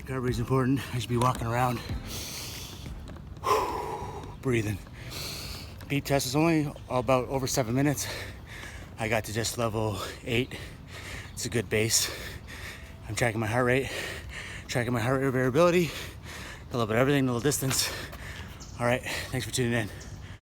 Recovery is important. I should be walking around, breathing. Beep test is only about over 7 minutes. I got to just level 8. It's a good base. I'm tracking my heart rate, tracking my heart rate variability, a little bit of everything, a little distance. All right, thanks for tuning in.